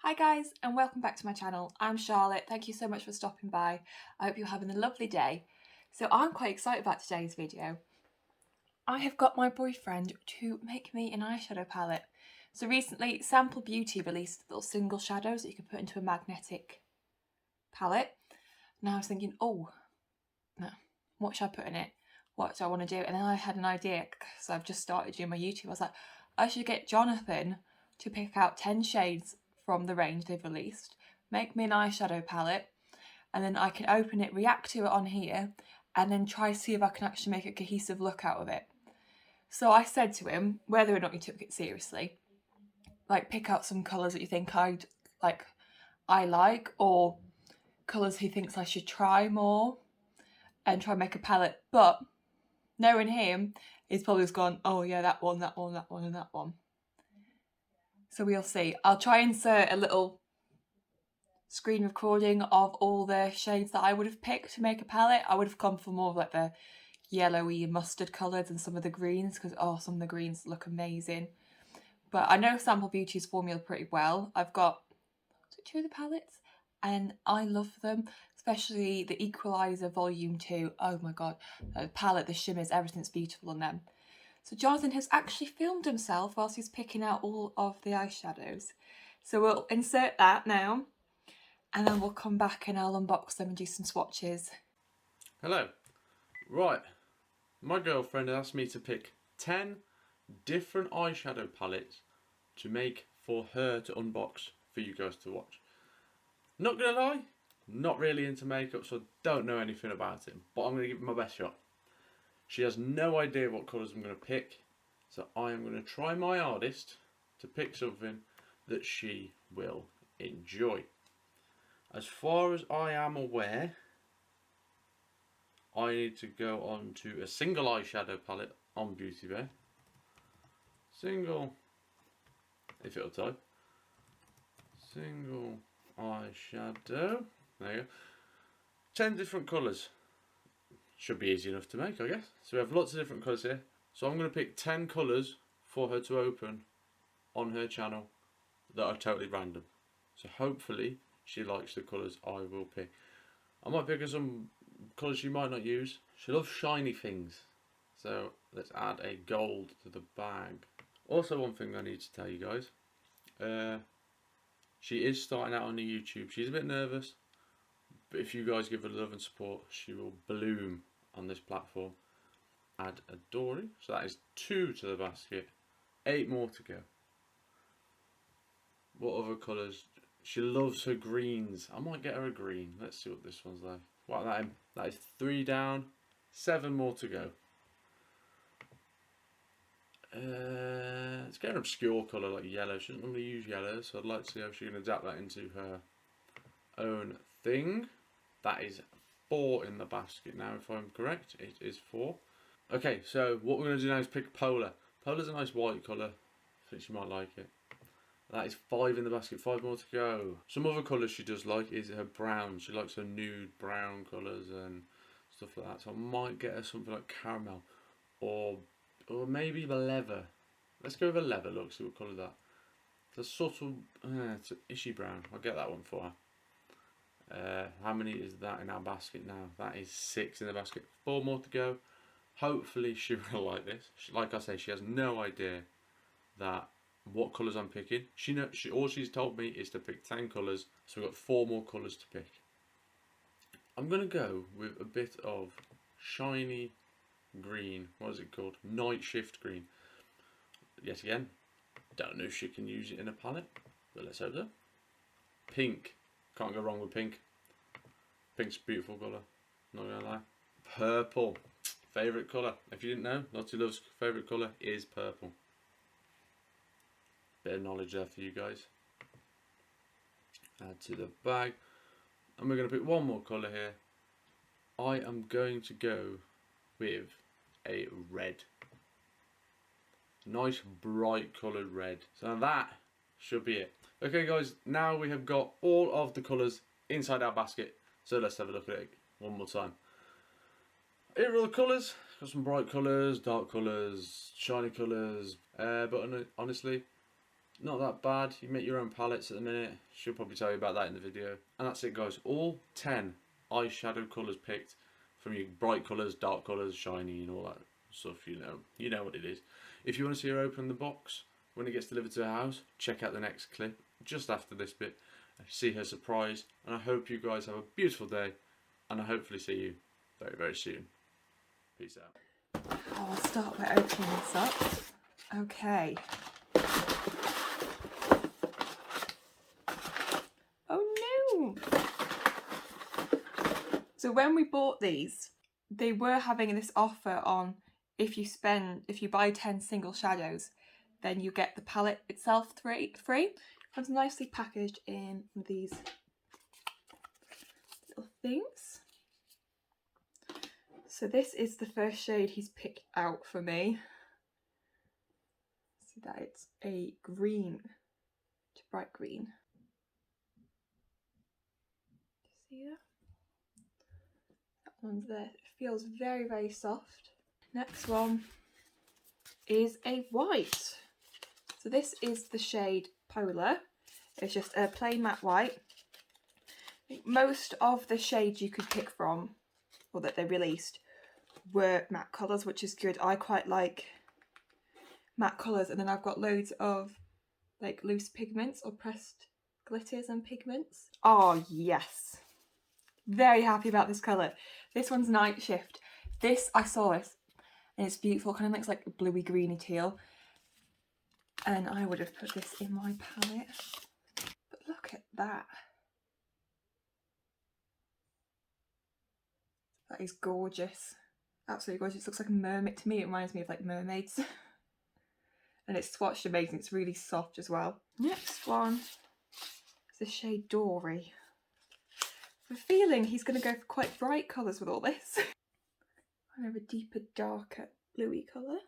Hi guys and welcome back to my channel. I'm Charlotte. Thank you so much for stopping by. I hope you're having a lovely day. So I'm quite excited about today's video. I have got my boyfriend to make me an eyeshadow palette. So recently Sample Beauty released little single shadows that you can put into a magnetic palette. Now I was thinking, oh, no, what should I put in it? What do I want to do? And then I had an idea because I've just started doing my YouTube. I was like, I should get Jonathan to pick out 10 shades from the range they've released, make me an eyeshadow palette, and then I can open it, react to it on here, and then try to see if I can actually make a cohesive look out of it. So I said to him, whether or not he took it seriously, like pick out some colours that you think I like, or colours he thinks I should try more, and try and make a palette. But knowing him, he's probably just gone, oh yeah, that one, that one, that one, and that one. So we'll see. I'll try and insert a little screen recording of all the shades that I would have picked to make a palette. I would have gone for more of like the yellowy mustard colours and some of the greens because some of the greens look amazing. But I know Sample Beauty's formula pretty well. I've got 2 of the palettes and I love them, especially the Equalizer Volume 2. Oh my god, the palette, the shimmers, everything's beautiful on them. So Jonathan has actually filmed himself whilst he's picking out all of the eyeshadows. So we'll insert that now, and then we'll come back and I'll unbox them and do some swatches. Hello. Right, my girlfriend asked me to pick 10 different eyeshadow palettes to make for her to unbox for you guys to watch. Not gonna lie, not really into makeup, so I don't know anything about it, but I'm gonna give it my best shot. She has no idea what colours I'm gonna pick, so I am gonna try my hardest to pick something that she will enjoy. As far as I am aware, I need to go on to a single eyeshadow palette on Beauty Bay. Single, if it'll type. Single eyeshadow. There you go. 10 different colours. Should be easy enough to make, I guess. So we have lots of different colours here. So I'm going to pick 10 colours for her to open on her channel that are totally random. So hopefully she likes the colours I will pick. I might pick her some colours she might not use. She loves shiny things. So let's add a gold to the bag. Also, one thing I need to tell you guys. She is starting out on the YouTube. She's a bit nervous. But if you guys give her love and support, she will bloom on this platform. Add a dory. So that is 2 to the basket. 8 more to go. What other colours? She loves her greens. I might get her a green. Let's see what this one's like. What that is 3 down, 7 more to go. Let's get an obscure colour like yellow. She doesn't normally use yellow, so I'd like to see how she can adapt that into her own thing. That is 4 in the basket now, if I'm correct. It is 4. Okay, so what we're going to do now is pick Polar. Polar's a nice white colour. I think she might like it. That is 5 in the basket, 5 more to go. Some other colours she does like is her brown. She likes her nude brown colours and stuff like that. So I might get her something like caramel or maybe the leather. Let's go with a leather look, see what colour that. The subtle, it's an ishy brown. I'll get that one for her. How many is that in our basket now? That is 6 in the basket. 4 more to go. Hopefully she will like this. Like I say, she has no idea that what colours I'm picking. All she's told me is to pick 10 colours, so we've got 4 more colours to pick. I'm going to go with a bit of shiny green. What is it called? Night Shift green. Yet again, don't know if she can use it in a palette, but let's hope so. Pink. Can't go wrong with pink. Pink's a beautiful colour, not going to lie. Purple. Favourite colour. If you didn't know, Lottie Love's favourite colour is purple. Bit of knowledge there for you guys. Add to the bag. And we're going to pick one more colour here. I am going to go with a red. Nice bright coloured red. So that should be it. Okay guys, now we have got all of the colours inside our basket. So let's have a look at it one more time. Here are all the colours. Got some bright colours, dark colours, shiny colours. But honestly, Not that bad. You make your own palettes at the minute. She'll probably tell you about that in the video. And that's it, guys. All 10 eyeshadow colours picked from your bright colours, dark colours, shiny and all that stuff, you know. You know what it is. If you want to see her open the box when it gets delivered to her house, check out the next clip just after this bit. See her surprise. And I hope you guys have a beautiful day. And I hopefully see you very, very soon. Peace out. I'll start by opening this up. Okay. Oh no! So when we bought these, they were having this offer on if you buy 10 single shadows, then you get the palette itself free. It's nicely packaged in these little things. So this is the first shade he's picked out for me. See that it's a green, bright green. See that? That one's there. It feels very, very soft. Next one is a white. So this is the shade Polar. It's just a plain matte white. I think most of the shades you could pick from, or that they released, were matte colours, which is good. I quite like matte colours, and then I've got loads of like loose pigments or pressed glitters and pigments. Oh yes, very happy about this colour. This one's Night Shift. I saw this and it's beautiful, kind of looks like a bluey greeny teal, and I would have put this in my palette. But look at that. That is gorgeous. Absolutely gorgeous. It looks like a mermaid. To me it reminds me of like mermaids. And it's swatched amazing. It's really soft as well. Next one is the shade Dory. I have a feeling he's going to go for quite bright colours with all this. Kind of a deeper, darker, bluey colour.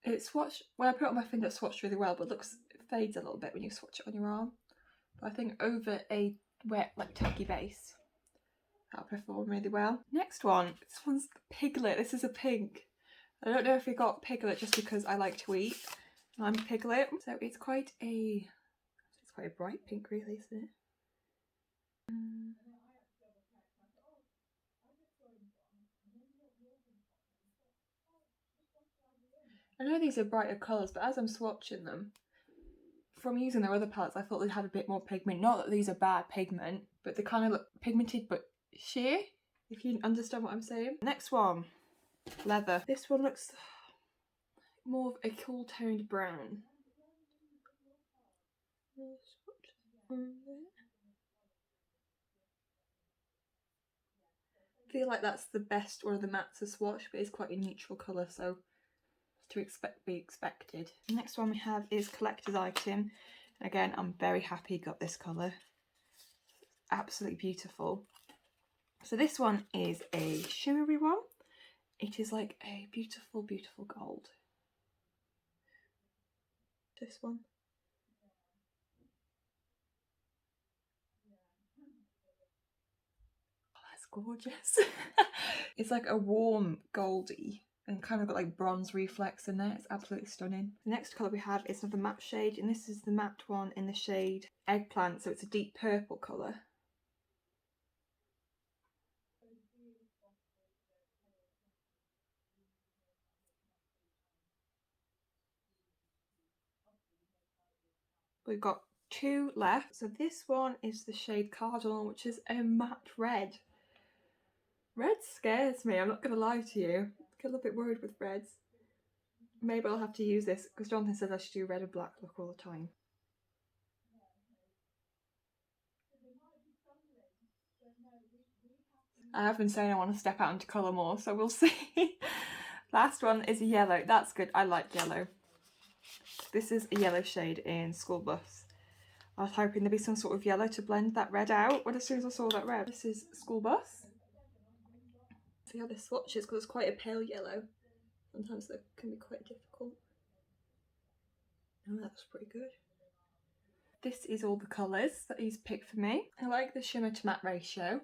It's swatched, when I put it on my finger, it's swatched really well, but it fades a little bit when you swatch it on your arm. But I think over a wet, like tacky base, that'll perform really well. Next one, this one's Piglet. This is a pink. I don't know if we got Piglet just because I like to eat. I'm Piglet. So it's quite a bright pink, really, isn't it? I know these are brighter colours, but as I'm swatching them, from using their other palettes, I thought they'd have a bit more pigment. Not that these are bad pigment, but they kind of look pigmented but sheer, if you understand what I'm saying. Next one, Leather. This one looks more of a cool toned brown. I feel like that's the best one of the mattes to swatch, but it's quite a neutral colour, so to be expected. The next one we have is Collector's Item. Again, I'm very happy got this colour. Absolutely beautiful. So this one is a shimmery one. It is like a beautiful, beautiful gold. This one. Oh, that's gorgeous. It's like a warm goldy and kind of got like bronze reflex in there. It's absolutely stunning. The next colour we have is another matte shade, and this is the matte one in the shade Eggplant, so it's a deep purple colour. We've got two left. So this one is the shade Cardinal, which is a matte red. Red scares me, I'm not going to lie to you. I get a little bit worried with reds. Maybe I'll have to use this because Jonathan says I should do red and black look all the time. I have been saying I want to step out into colour more, so we'll see. Last one is a yellow. That's good. I like yellow. This is a yellow shade in School Bus. I was hoping there'd be some sort of yellow to blend that red out, but as soon as I saw that red. This is School Bus. See how this swatches, because it's quite a pale yellow. Sometimes they can be quite difficult. Oh, that's pretty good. This is all the colours that he's picked for me. I like the shimmer to matte ratio.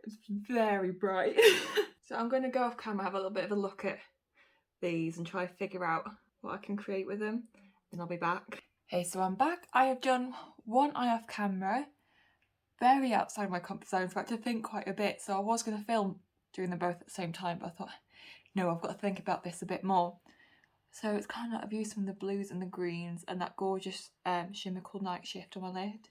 It's very bright. So I'm going to go off camera, have a little bit of a look at these and try to figure out what I can create with them, and I'll be back. Okay, so I'm back. I have done one eye off camera, very outside my comfort zone, so I had to think quite a bit. So I was going to film doing them both at the same time, but I thought, no, I've got to think about this a bit more. So it's kind of, I've used some of the blues and the greens and that gorgeous shimmer called Night Shift on my lid.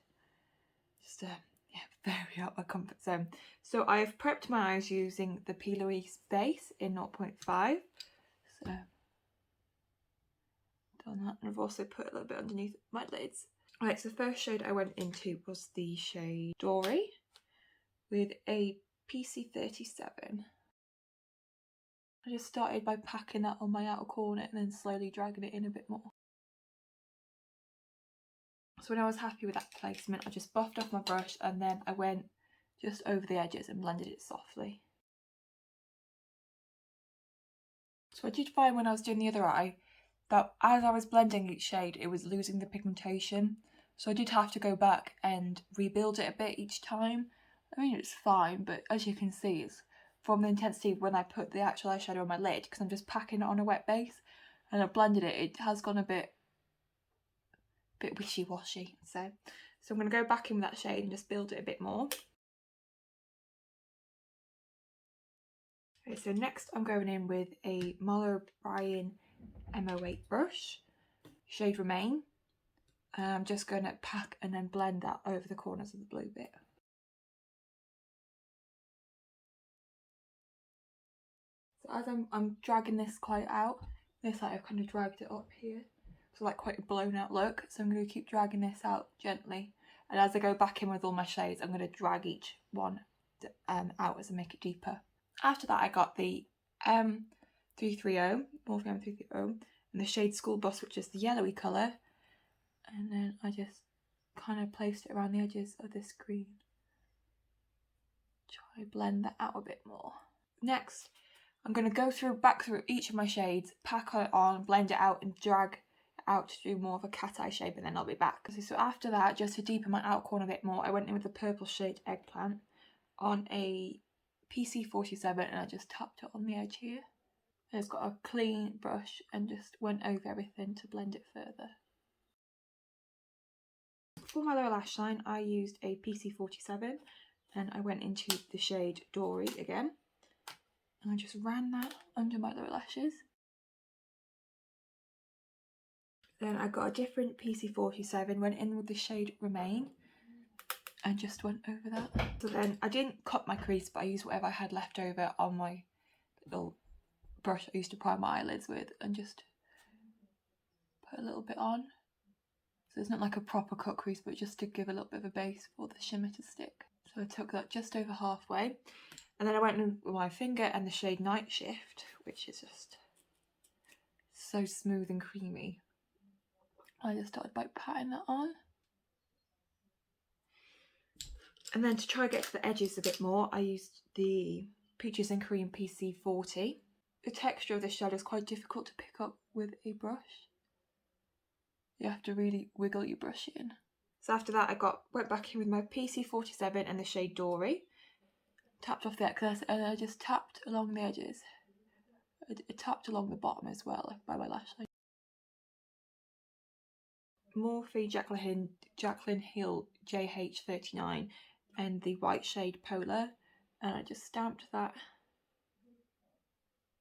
Just yeah, very out of my comfort zone. So I've prepped my eyes using the Piglet base in 0.5. So done that, and I've also put a little bit underneath my lids. Right, so the first shade I went into was the shade Dory with a PC37. I just started by packing that on my outer corner and then slowly dragging it in a bit more. So when I was happy with that placement, I just buffed off my brush and then I went just over the edges and blended it softly. So I did find when I was doing the other eye that as I was blending each shade, it was losing the pigmentation. So I did have to go back and rebuild it a bit each time. I mean, it's fine, but as you can see, it's from the intensity when I put the actual eyeshadow on my lid, because I'm just packing it on a wet base, and I've blended it, it has gone a bit wishy-washy. So I'm going to go back in with that shade and just build it a bit more. Okay, so next I'm going in with a Marlo O'Brien M08 brush, shade Remain. And I'm just going to pack and then blend that over the corners of the blue bit. So as I'm dragging this quite out, this side I've kind of dragged it up here. So like quite a blown out look. So I'm going to keep dragging this out gently. And as I go back in with all my shades, I'm going to drag each one out as I make it deeper. After that I got the M330, Morphe M330, and the shade School Bus, which is the yellowy colour. And then I just kind of placed it around the edges of this green. Try blend that out a bit more. Next, I'm going to go back through each of my shades, pack it on, blend it out and drag it out to do more of a cat eye shape, and then I'll be back. So after that, just to deepen my outer corner a bit more, I went in with the purple shade Eggplant on a PC47 and I just tapped it on the edge here. I just got a clean brush and just went over everything to blend it further. For my lower lash line, I used a PC47 and I went into the shade Dory again. And I just ran that under my lower lashes. Then I got a different PC47, went in with the shade Remain and just went over that. So then I didn't cut my crease, but I used whatever I had left over on my little brush I used to prime my eyelids with and just put a little bit on. So it's not like a proper cut crease, but just to give a little bit of a base for the shimmer to stick. So I took that just over halfway. And then I went in with my finger and the shade Night Shift, which is just so smooth and creamy. I just started by patting that on. And then to try and get to the edges a bit more, I used the Peaches and Cream PC40. The texture of this shadow is quite difficult to pick up with a brush. You have to really wiggle your brush in. So after that I went back in with my PC47 and the shade Dory. Tapped off the excess and I just tapped along the edges. I tapped along the bottom as well, like by my lash line. Morphe Jaclyn Hill JH39 and the white shade Polar, and I just stamped that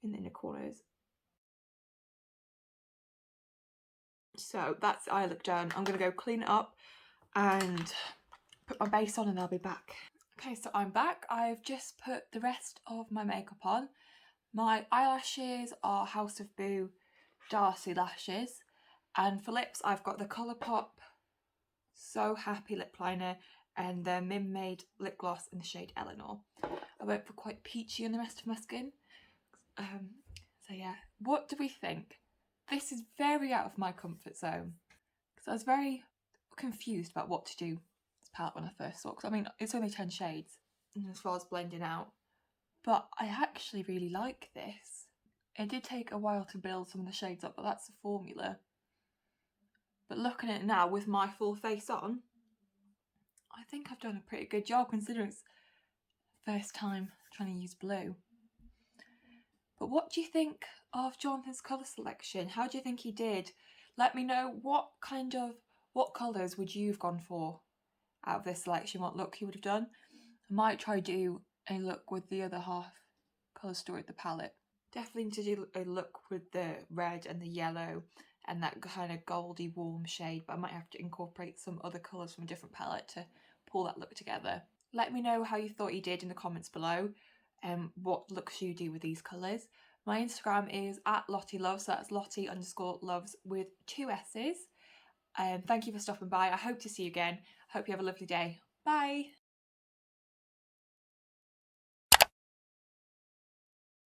in the inner corners. So that's the eye look done. I'm going to go clean it up and put my base on and I'll be back. Okay, so I'm back. I've just put the rest of my makeup on. My eyelashes are House of Boo Darcy lashes, and for lips I've got the Colourpop So Happy lip liner and the Mim Made lip gloss in the shade Eleanor. I went for quite peachy on the rest of my skin. So yeah, what do we think? This is very out of my comfort zone because I was very confused about what to do with this palette when I first saw it. Because I mean, it's only 10 shades as far as blending out, but I actually really like this. It did take a while to build some of the shades up, but that's the formula. But looking at it now with my full face on, I think I've done a pretty good job considering it's the first time trying to use blue. But what do you think of Jonathan's colour selection? How do you think he did? Let me know what colours would you have gone for out of this selection, what look you would have done. I might try do a look with the other half colour story at the palette. Definitely need to do a look with the red and the yellow and that kind of goldy warm shade, but I might have to incorporate some other colours from a different palette to pull that look together. Let me know how you thought you did in the comments below and what looks you do with these colours. My Instagram is @LottieLoves, so that's Lottie_loves with 2 S's. Thank you for stopping by. I hope to see you again. I hope you have a lovely day. Bye!